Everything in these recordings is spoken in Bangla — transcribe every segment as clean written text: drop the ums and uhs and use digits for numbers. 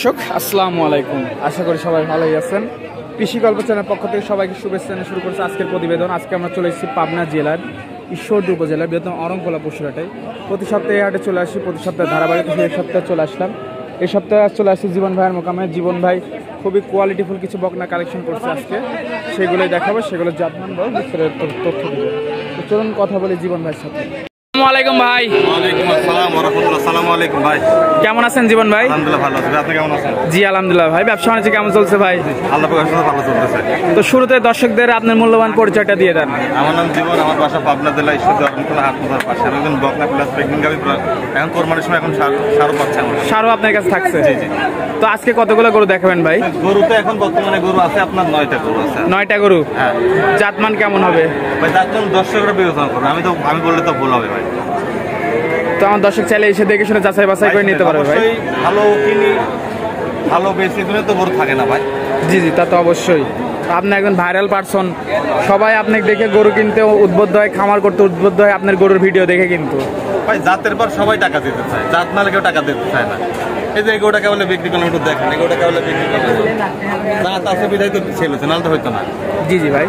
দর্শক আসসালামু আলাইকুম, আশা করি সবাই ভালোই আছেন। কৃষি গল্প চ্যানেলের পক্ষ থেকে সবাইকে শুভেচ্ছা জানিয়ে শুরু করছে আজকের প্রতিবেদন। আজকে আমরা চলে এসেছি পাবনা জেলার ঈশ্বরদী উপজেলার বৃহত্তম অরংকোলা পশুহাটে। প্রতি সপ্তাহে হাটে চলে আসি, প্রতি সপ্তাহে ধারাবাহিক এই সপ্তাহে চলে আসলাম। এই সপ্তাহে চলে আসছি জীবন ভাইয়ের মোকামে। জীবন ভাই খুবই কোয়ালিটিফুল কিছু বকনা কালেকশন করছে আজকে, সেগুলোই দেখাবো, সেগুলো জাতমান বল বিস্তারিত তথ্য দেবো। তো চলুন কথা বলি জীবন ভাইয়ের সাথে। আসসালামু আলাইকুম ভাই। ওয়ালাইকুম আসসালাম ওয়া রাহমাতুল্লাহ। আসসালামু আলাইকুম ভাই। কেমন আছেন জীবন ভাই? আলহামদুলিল্লাহ ভালো আছি। আপনি কেমন আছেন? জি আলহামদুলিল্লাহ ভাই। ব্যবসা বাণিজ্য কেমন চলছে ভাই? আল্লাহ পাকের কাছে ভালো চলতেছে। তো শুরুতে দর্শকদের আপনার মূল্যবান পরিচয়টা দিয়ে দেন। আমার নাম জীবন, আমার বাসা পাবনা জেলা ঈশ্বরদী অরংকোলা হাট মোড়ের পাশে। আমি একজন বকনা প্লাস প্রেগনেন্ট গাভী এখন কোরবানির সময় এখন সারও পাচ্ছে আমার। সারও আপনার কাছে থাকছে? জি জি। তো আজকে কতগুলো গরু দেখাবেন ভাই? গরু তো এখন বর্তমানে গরু আছে আপনার 9টা গরু আছে। 9টা গরু। হ্যাঁ। জাতমান কেমন হবে ভাই? জাতমান দর্শকরা বিবেচনা করবে, আমি বললে তো ভুল হবে ভাই। তো আমার দর্শক চাইলে এসে দেখে শুনে যাচাই বাছাই করে নিতে পারবে ভাই। ভালো কিনি ভালো বেশি দিনে তো গরু থাকে না ভাই। জি জি, তা তো অবশ্যই। আপনি একজন ভাইরাল পারসন, সবাই আপনাকে দেখে গরু কিনতে উদ্বুদ্ধ হয়, খামার করতে উদ্বুদ্ধ হয় আপনার গরুর ভিডিও দেখে। কিন্তু ভাই জাতের পর সবাই টাকা দিতে চায়, জাত নাহলে কেউ টাকা দিতে চায় না। এই যে এগোটা কেবলে বিক্রি করলে একটু দেখেন, এগোটা কেবলে বিক্রি করলে জাত আছে বিধায় তো সেল হচ্ছে, নাহলে তো হইতো না। জি জি ভাই।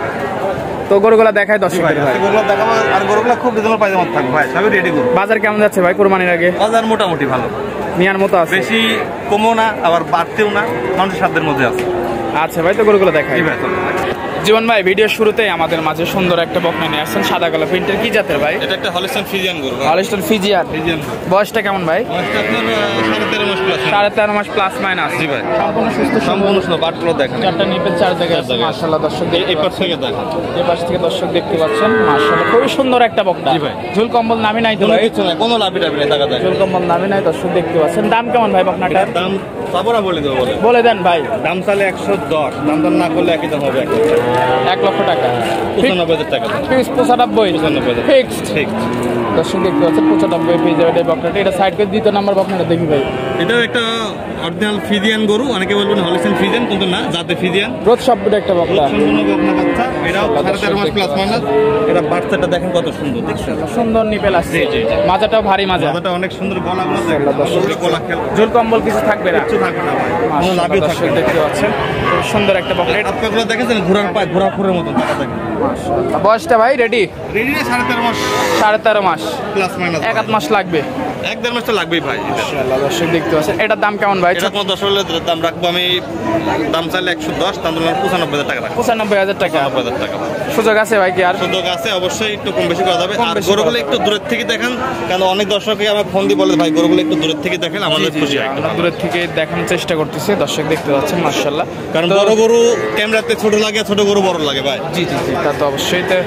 তো গরুগুলা দেখায় দর্শকদের ভাই। গরুগুলো দেখাবো, আর গরুগুলো খুব রিজনেবল প্রাইসে মত থাকবে ভাই, সবই রেডি গরু। বাজার কেমন যাচ্ছে ভাই কোরবানির আগে? বাজার মোটামুটি ভালো, নেওয়ার মতো আছে, বেশি কমও না আবার বাড়তেও না, মানুষের সাধ্যের মধ্যে আছে। আচ্ছা ভাই, তো গরুগুলো দেখাই। ভাই জীবন ভাই, ভিডিও শুরুতেই আমাদের মাঝে সুন্দর একটা বকনা নিয়ে আসছেন, সাদা কালো প্রিন্টের। কি জাতের ভাই? এটা একটা হলিস্টাইন ফ্রিজিয়ান গরু। Holstein Friesian. বয়সটা কেমন ভাই? বয়সটা আপনার 13.5 মাস প্লাস। 13.5 মাস প্লাস মাইনাস। জি ভাই। সম্পূর্ণ সুস্থ, সম্পূর্ণ সুস্থ। বাটগুলো দেখেন, চারটা নিপেল চার জায়গায় আছে। মাশাআল্লাহ দর্শক, এই পাশ থেকে দেখেন, এই পাশ থেকে দর্শক দেখতে পাচ্ছেন। মাশাআল্লাহ খুবই সুন্দর একটা বকনা। জি ভাই। ঝুল কম্বল নামি নাই তো ভাই? কিছু না, কোনো লাভি টাভি নেই, টাকা দেয়। ঝুল কম্বল নামি নাই দর্শক দেখতে পাচ্ছেন। দাম কেমন ভাই বকনাটার? দাম পাবো না বলে দেবো, বলে দেন ভাই। দাম চালে 110, দাম দর না করলে একই দাম হবে। 1 লক্ষ টাকা। 95,000 টাকা। Fix 95,000 fixed. ঠিক। দর্শক দেখতে পাচ্ছেন 95 পেয়ে যাবে এই বকনাটা। এটা সাইড করে দ্বিতীয় নাম্বার বকনাটা দেখি ভাই। এটাও একটা অরিজিনাল ফিজিয়ান গরু, অনেকে বলবেন হলিস্টাইন ফিজিয়ান, কিন্তু না, জাতে ফিজিয়ান। রোদ শব্দ একটা বকনা। সম্পূর্ণ বকনা বাচ্চা। এটাও 13.5 মাস প্লাস মাইনাস। এটা বাচ্চাটা দেখেন কত সুন্দর, দেখছেন? সুন্দর নিপেল আসছে। জি, জি। মাজাটাও ভারী মাজা। মাথাটা অনেক সুন্দর, গলাগুলো দেখেন, গলা খেল। ঝুল কম্বল কিছু থাকবে না, কিছু থাকবে না ভাই, কোনো মাশাআল্লাহ লাভই দর্শক থাকবে না। দেখতে পাচ্ছেন খুব সুন্দর একটা বকনা। এটা আপনাগুলো দেখেছেন ঘোড়ার পায়, ঘোড়া খুরের মতন টাকা দেখেন। মাশাআল্লাহ। বয়সটা ভাই রেডি? রেডি 13.5 মাস 13.5 মাস প্লাস মাইনাস। 1-1 মাস লাগবে। 1-1.5 মাস তো লাগবেই ভাই। মাশাআল্লাহ দর্শক দেখতে পাচ্ছেন। এটার দাম কেমন ভাই? এটা কোনো 10 হলে দাম রাখবো আমি, দাম চাইলে 110, দাম দিলাম 95,000 টাকা রাখবো। 95,000 টাকা। 95,000 টাকা। সুযোগ আছে ভাই কি আর? সুযোগ আছে, অবশ্যই একটু কম বেশি করা যাবে। কম আর বেশি গরুগুলো করা একটু দূরের থেকে দেখেন, কারণ অনেক দর্শকই আমার ফোন দিয়ে বলে ভাই গরুগুলো একটু দূরের থেকে দেখেন, আমাদের খুশি হয়। আমরা দূরের থেকে দেখানোর চেষ্টা করতেছি, দর্শক দেখতে পাচ্ছেন মাশাআল্লাহ। কারণ বড় গরু ক্যামেরাতে ছোট লাগে, ছোট গরু বড় লাগে ভাই। জি জি জি, তা তো অবশ্যই। তো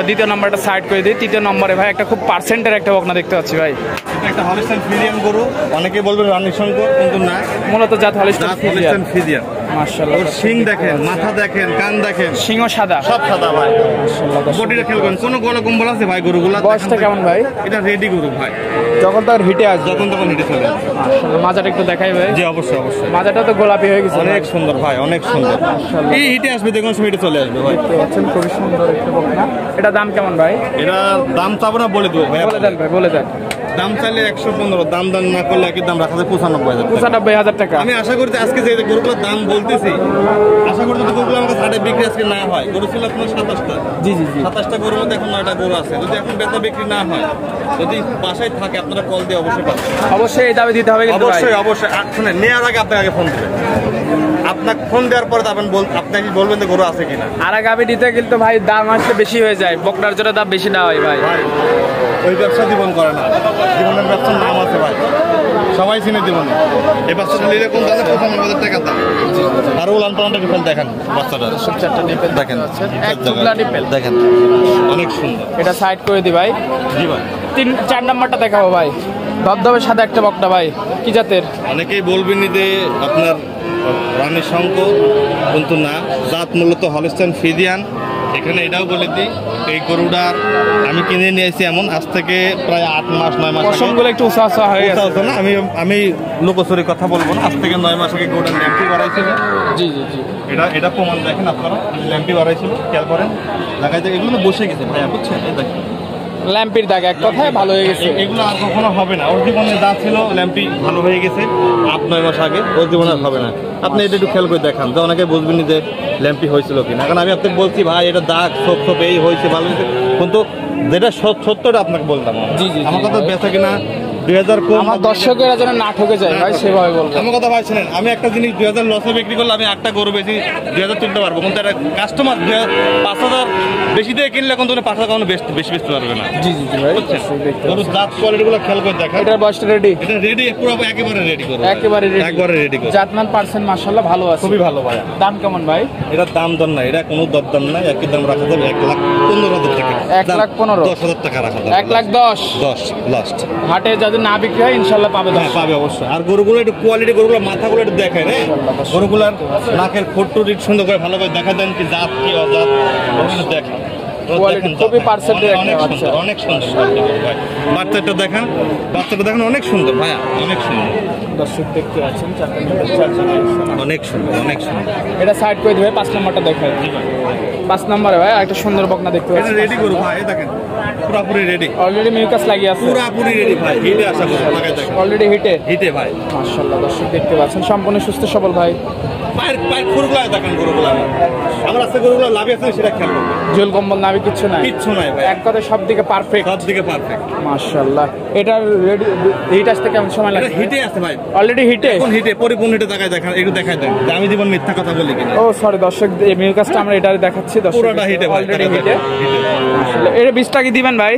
দ্বিতীয় নম্বরটা সাইড করে দিই। তৃতীয় নম্বরে ভাই একটা খুব পার্সেন্টের একটা বকনা দেখতে পাচ্ছি ভাই। এটা একটা হলিস্টাইন ফ্রিজিয়ান গরু, অনেকে বলবেন রানী শঙ্কর, কিন্তু না, মূলত জাত হলিস্টাইন ফ্রিজিয়ান। ফ্রিজিয়ান। মাশাআল্লাহ ওর শিং দেখেন, মাথা দেখেন, কান দেখেন, সিংহ সাদা, সব সাদা ভাই। মাশাআল্লাহ দর্শক। বডিটা খেয়াল করেন, কোনো গলা কম্বল আছে ভাই গরুগুলা? বয়সটা কেমন ভাই? এটা রেডি গরু ভাই, যখন তার হিটে আসবে যখন তখন হেঁটে চলে আসবে। মাশাআল্লাহ। মাজাটা একটু দেখাই ভাই। জি অবশ্যই অবশ্যই। মাজাটা তো গোলাপি হয়ে গেছে, অনেক সুন্দর ভাই, অনেক সুন্দর। মাশাআল্লাহ। এই হিটে আসবে, দেখুন সময় হেঁটে চলে আসবে ভাই। দেখতে পাচ্ছেন খুবই সুন্দর একটা বকনা। এটা দাম কেমন ভাই? এটা দাম চাবো না, বলে দেবো ভাই। বলে দেন ভাই, বলে দেন। দাম চাইলে 115, দাম দাম না করলে একই দাম রাখা যায় 95,000 টাকা। 95,000 টাকা। আমি আশা করছি আজকে যে গরুগুলোর দাম বলতেছি, আশা করি যদি গরুগুলো আমাকে হাটে বিক্রি আজকে না হয়, গরু ছিল আপনার 27টা। জি জি জি। 27টা গরুর মধ্যে এখন 9টা গরু আছে। যদি এখন বেচা বিক্রি না হয়, যদি বাসায় থাকে, আপনারা কল দিয়ে অবশ্যই পাবেন। অবশ্যই এই দামে দিতে হবে কিন্তু ভাই। অবশ্যই অবশ্যই। শুনে নেওয়ার আগে আপনাকে আগে ফোন দেবেন, আপনাকে ফোন দেওয়ার পরে আপনাকে বলবেন যে গরু আছে কিনা। আর আগামী দিতে কিন্তু ভাই দাম আসলে বেশি হয়ে যায়, বকনার জন্য দাম বেশি না হয় ভাই। ভাই ওই ব্যবসা জীবন করে না, জীবনের ব্যবসার নাম আছে ভাই, সবাই চিনে জীবনে। এই বাচ্চাটা নিলে কোন দামে? 95,000 টাকা দাম। আর উলান পালানটা ফেল দেখেন, বাচ্চাটা চারটা নিপেল দেখেন, এক টুকরা নিপেল দেখেন, অনেক সুন্দর। এটা সাইড করে দি ভাই। জি ভাই। 4 নাম্বারটা দেখাবো ভাই। ধবধবে সাদা একটা বকনা ভাই, কি জাতের? অনেকেই বলবেন যে আপনার রানী শঙ্কর, কিন্তু না, জাত মূলত হলিস্টাইন ফ্রিজিয়ান। এখানে এটাও বলে দিই, এই গরুটার আমি কিনে নিয়েছি এমন আজ থেকে প্রায় 8 মাস 9 মাস। পশমগুলো একটু উঁচা উঁচা হয়ে গেছে না, আমি লোকচুরি কথা বলবো না। আজ থেকে 9 মাস আগে গরুটার ল্যাম্পি বাড়াইছিল। জি জি জি। এটা প্রমাণ দেখেন আপনারা, ল্যাম্পি বাড়াইছিল, খেয়াল করেন লাগাইতে, এগুলো বসে গেছে ভাইয়া, বুঝছেন? এই দেখেন ল্যাম্পির দাগ এক কথায় ভালো হয়ে গেছে। এগুলো আর কখনো হবে না। ওর জীবনে যা ছিল ল্যাম্পি ভালো হয়ে গেছে 8-9 মাস আগে, ওর জীবনে আর হবে না। আপনি এটা একটু খেয়াল করে দেখান, তো অনেকে বুঝবেন যে ল্যাম্পি হয়েছিল কিনা। কারণ আমি আপনাকে বলছি ভাই এটা দাগ সব এই হয়েছে ভালো হয়েছে, কিন্তু যেটা সত্যটা আপনাকে বললাম। জি জি, আমার কথা বেচা কিনা 2000 কম, আমার দর্শকেরা যেন না ঠকে যায় ভাই সেভাবে বলবো। আমার কথা ভাই শুনেন, আমি একটা জিনিস 2000 লসে বিক্রি করলে আমি 8টা গরু বেশি 2000 তুলতে পারবো, কিন্তু একটা কাস্টমার 5000 বেশি দিয়ে কিনলে কিন্তু 5000 কোনো বেশি বেচতে পারবে না। জি জি জি ভাই, গরুর জাত কোয়ালিটিগুলো খেয়াল করে দেখা। এটার বয়সটা রেডি? এটা রেডি, পুরো একেবারে রেডি করো, একেবারে রেডি, একবারে রেডি করো। জাতমান পার্সেন্ট মাশাআল্লাহ ভালো আছে, খুবই ভালো ভাই। দাম কেমন ভাই? এটার দাম দর নাই, এটা কোনো দর দাম নাই, একই দাম রাখা যাবে 1,15,000 টাকা। 1,15,000 10,000 টাকা রাখা যাবে। 1,10,000 লাস্ট। হাটে যদি না বিক্রি হয় ইনশাআল্লাহ পাবে। হ্যাঁ পাবে অবশ্যই। আর গরুগুলো একটু কোয়ালিটি, গরুগুলো মাথাগুলো একটু দেখেন, গরুগুলার নাকের ফোট্টু সুন্দর করে ভালো করে দেখা দেন, কি জাত কি অজাত ওগুলো দেখেন। খুবই পার্সেন্টের একটা বাচ্চা, অনেক সুন্দর ভাই। বাচ্চাটা দেখেন, বাচ্চাটা দেখেন অনেক সুন্দর ভাইয়া, অনেক সুন্দর। দর্শক দেখতে পাচ্ছেন অনেক সুন্দর, অনেক সুন্দর। এটা সাইড করে দিবে। 5 নম্বরটা দেখায়। 5 নম্বরে ভাই একটা সুন্দর বকনা দেখতে এটা পাচ্ছেন। রেডি করো ভাই, এই দেখেন পুরোপুরি রেডি, অলরেডি মিউকাস লাগিয়ে আছে, পুরোপুরি রেডি ভাই। হিটে আসা করো, লাগাই দেখেন অলরেডি হিটে হিটে ভাই। মাশাআল্লাহ দর্শক দেখতে পাচ্ছেন সম্পূর্ণ সুস্থ সবল ভাই। পায়ের খুরগুলো দেখেন, গরুগুলো আমরা আজকে গরুগুলো লাভে আছে সেটা খেয়াল করবো। জল কম্বল নাবি কিচ্ছু নাই, কিচ্ছু নাই ভাই, এক কথায় সব দিকে পারফেক্ট, সব দিকে পারফেক্ট মাশাআল্লাহ। এটার রেডি হিট আসতে কেমন সময় লাগে? হিটে আছে ভাই, অলরেডি হিটে, কোন হিটে পরিপূর্ণ হিটে দেখায় দেখেন, একটু দেখায় দেন যে আমি জীবন মিথ্যা কথা বলি কিনা। ও সরি দর্শক, এই মিউকাসটা আমরা এটা দেখাচ্ছি দর্শক, পুরোটা হিটে ভাই, অলরেডি হিটে। আসলে এর 20 টাকা দিবেন ভাই?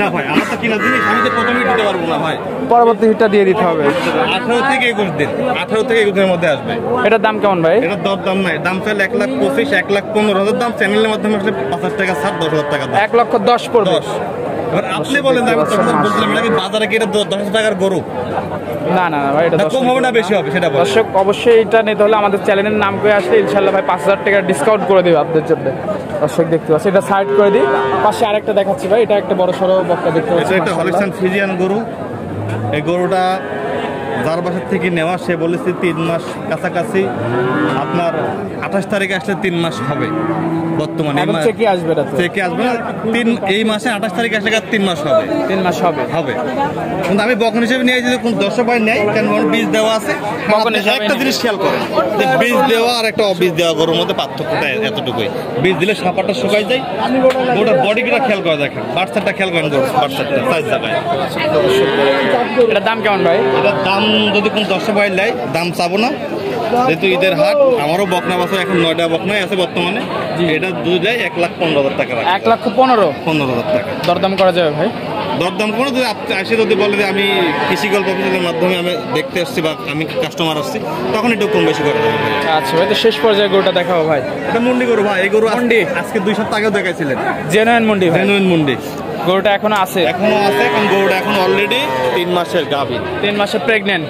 না ভাই, আমার তো কিনা জিনিস, আমি তো প্রথমেই দিতে পারবো না ভাই, পরবর্তী হিটটা দিয়ে দিতে হবে। 18 থেকে 21 দিন, 18 থেকে 21 দিনের মধ্যে আসবে। এটার দাম কেমন ভাই? এটার দাম নাই, দাম চাইলে 1,25,000 1,15,000 দাম, চ্যানেলের মাধ্যমে আসলে 5,000 টাকা ছাড়, 10,000 টাকা দাম। 1,10,000 পড়বে। 10। এবার আপনি বলেন, আমি তখন বলছিলাম নাকি বাজারে কি এটা 10,000 টাকার গরু? না না না ভাই, এটা কম হবে না বেশি হবে সেটা বলেন। দর্শক অবশ্যই এটা নিতে হলে আমাদের চ্যানেলের নাম করে আসলে ইনশাল্লাহ ভাই 5,000 টাকা ডিসকাউন্ট করে দেবে আপনাদের জন্য। দর্শক দেখতে পাচ্ছি, এটা সাইড করে দিই। পাশে আরেকটা দেখাচ্ছি ভাই, এটা একটা বড় সড়ো বক্তা দেখতে পাচ্ছি। এটা একটা হলিস্টাইন ফ্রিজিয়ান গরু। এই গরুটা যার বাসার থেকে নেওয়া, সে বলেছে 3 মাস কাছাকাছি, আপনার 28 তারিখে আসলে 3 মাস হবে বর্তমানে। এখন চেকে আসবে, এটা চেকে আসবে না, এই মাসে 28 তারিখে আসলে 3 মাস হবে। 3 মাস হবে হবে, কিন্তু আমি বকন হিসেবে নিয়ে যদি কোন দর্শক ভাই নেয়, কেন বীজ দেওয়া আছে। বকন হিসেবে একটা জিনিস খেয়াল করেন, যে বীজ দেওয়া আর একটা অবীজ দেওয়া গরুর মধ্যে পার্থক্যটা এতটুকুই। বীজ দিলে সাপাটা শুকাই যায়, গরুটার বডিটা খেয়াল করে দেখেন, বাচ্চাটা খেয়াল করেন, গরু বাচ্চাটা সাইজ দেখায়। এটার দাম কেমন ভাই? এটার দাম যদি কোন দর্শক ভাই নেয়, দাম চাবো না, যেহেতু ঈদের হাট, আমারও বকনা বাছর এখন 9টা বকনাই আছে বর্তমানে। এটা দুধ যায় 1,15,000 টাকা, 1,15,000 টাকা দরদাম করা যাবে ভাই? দরদাম করে যদি আসে, যদি বলে যে আমি কৃষি গল্প অফিসের মাধ্যমে আমি দেখতে আসছি বা আমি কাস্টমার আসছি, তখন একটু কম বেশি করে দেবো। আচ্ছা ভাই, তো শেষ পর্যায়ে গরুটা দেখাবো ভাই। এটা মুন্ডি গরু ভাই, এই গরু মুন্ডি আজকে 2 সপ্তাহ আগেও দেখাইছিলেন। জেনুইন মুন্ডি ভাই, জেনুইন মুন্ডি গরুটা এখনো আছে? এখনো আছে, এখন গরুটা এখন অলরেডি 3 মাসের গাভী, 3 মাসে প্রেগনেন্ট।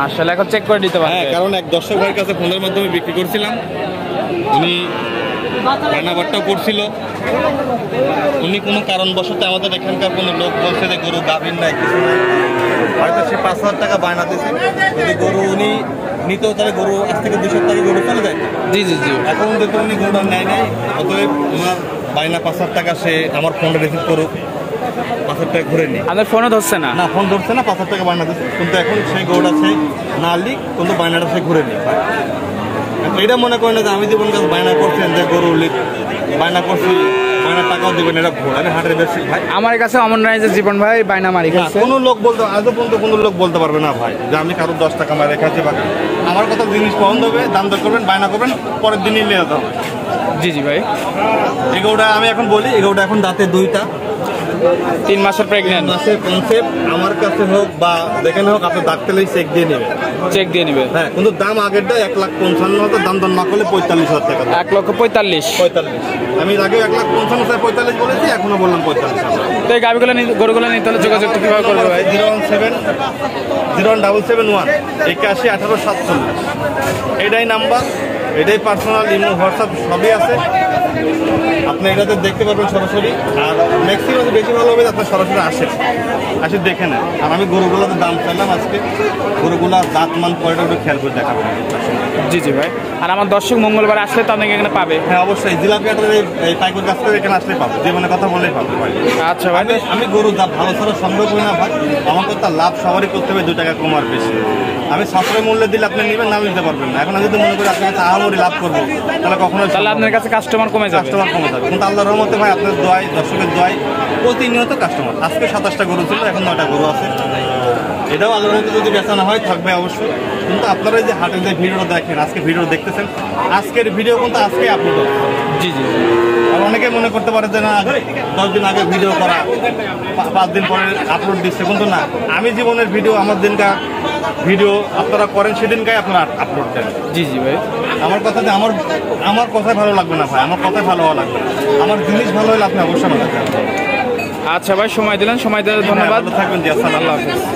আসলে এখন চেক করে দিতে পারবে। হ্যাঁ, কারণ এক দর্শক ভাইয়ের কাছে ফোনের মাধ্যমে বিক্রি করছিলাম, উনি রান্নাবারটাও করছিল, উনি কোনো কারণবশত আমাদের এখানকার কোনো লোক বলছে যে গরু গাভীর নাই, কিছু নাই, হয়তো সে 5,000 টাকা বায়না দিয়েছে। যদি গরু উনি নিতেও, তাহলে গরু আজ থেকে 2 সপ্তাহে গরু চলে যায়। জি জি জি, এখন দেখুন উনি গরুটা নেয় নাই, অতএব ওনার বায়না 5,000 টাকা, সে আমার ফোনটা রিসিভ করুক, 5,000 টাকা ঘুরে নি। আমাদের ফোনও ধরছে না? না, ফোন ধরছে না, 5,000 টাকা বায়না দিচ্ছে, কিন্তু এখন সেই গরুটা সে না লিখ, কিন্তু বায়নাটা সে ঘুরে নি। এটা মনে করেন যে আমি জীবন কাছে বায়না করছেন যে গরু লিখ বায়না করছি, বায়নার টাকাও দিবেন, এটা ভুল। আমি হাটের বেশি ভাই, আমার কাছে অমন নাই যে জীবন ভাই বায়না মারি খাচ্ছে। কোনো লোক বলতে, আজও পর্যন্ত কোনো লোক বলতে পারবে না ভাই যে আমি কারো 10 টাকা মারে খাচ্ছি বা আমার কথা। জিনিস পছন্দ হবে, দাম দর করবেন, বায়না করবেন, পরের দিনই নিয়ে যেতে হবে। জি জি ভাই, এই গরুটা আমি এখন বলি, এই গরুটা এখন দাঁতে 2টা, 3 মাসের প্রেগনেন্ট। মাসের কনসেপ্ট, আমার কাছে হোক বা যেখানে হোক, আপনি ডাক্তারই চেক দিয়ে নেবেন, চেক দিয়ে নিবে। হ্যাঁ, কিন্তু দাম আগেরটা 1,55,000, দাম দর না করলে 45,000 টাকা। 1,45,000। আমি আগে 1,55,000 45 বলেছি, এখনো বললাম 45,000। তো এই গাভিগুলো গরুগুলো নিতে হলে যোগাযোগ কিভাবে করবে ভাই? 01701 81 18 47, এটাই নাম্বার, এটাই পার্সোনাল, ইমো, হোয়াটসঅ্যাপ সবই আছে। আপনি এটাতে দেখতে পারবেন সরাসরি। আর ম্যাক্সিমাম বেশি ভালো হবে আপনার সরাসরি আসে দেখে নেন। আর আমি গরুগুলোতে দাম চাইলাম আজকে, গরুগুলা জাত মান পরে একটু খেয়াল করে দেখাবেন। জি জি ভাই। আর আমার দর্শক মঙ্গলবার আসলে তো আপনাকে এখানে পাবে। হ্যাঁ অবশ্যই, জিলাপিয়াটার এই পাইকার কাছ থেকে এখানে আসলে পাবে, যে মানে কথা বললেই পাবে ভাই। আচ্ছা ভাই, আমি গরু জাত ভালো ছাড়া সংগ্রহ করি না ভাই। আমার কথা লাভ সবারই করতে হবে, 2 টাকা কম আর বেশি। আমি সাশ্রয় মূল্যে দিলে আপনি নেবেন, না নিতে পারবেন না। এখন আমি যদি মনে করি আপনার কাছে আহামরি লাভ করবো, তাহলে কখনোই তাহলে আপনার কাছে কাস্টমার কমে যাবে। কাস্টমার কমে যাবে। কিন্তু আল্লাহর রহমতে ভাই আপনার দোয়ায়, দর্শকের দোয়ায় প্রতিনিয়ত কাস্টমার। আজকে 27টা গরু ছিল, এখন 9টা গরু আছে। এটাও আল্লাহর মধ্যে যদি বেচানো হয় থাকবে অবশ্যই। কিন্তু আপনারা যে হাটের যে ভিডিওটা দেখেন, আজকে ভিডিও দেখতেছেন, আজকের ভিডিও কিন্তু আজকে আপলোড হবে। জি জি। আর অনেকে মনে করতে পারে যে না 10 দিন আগে ভিডিও করা, 5 দিন পরে আপলোড দিচ্ছে, কিন্তু না। আমি জীবনের ভিডিও, আমার দিনকার ভিডিও আপনারা করেন, সেদিনকাই আপনারা আপলোড দেন। জি জি ভাই। আমার কথাতে আমার কথাই ভালো লাগবে না ভাই, আমার কথাই ভালো হওয়া লাগবে না। আমার জিনিস ভালো হলে আপনি অবশ্যই ভালো থাকবেন। আচ্ছা ভাই, সময় দিলেন, সময় দেওয়ার ধন্যবাদ। ভালো থাকবেন জি, আসসালামু আলাইকুম।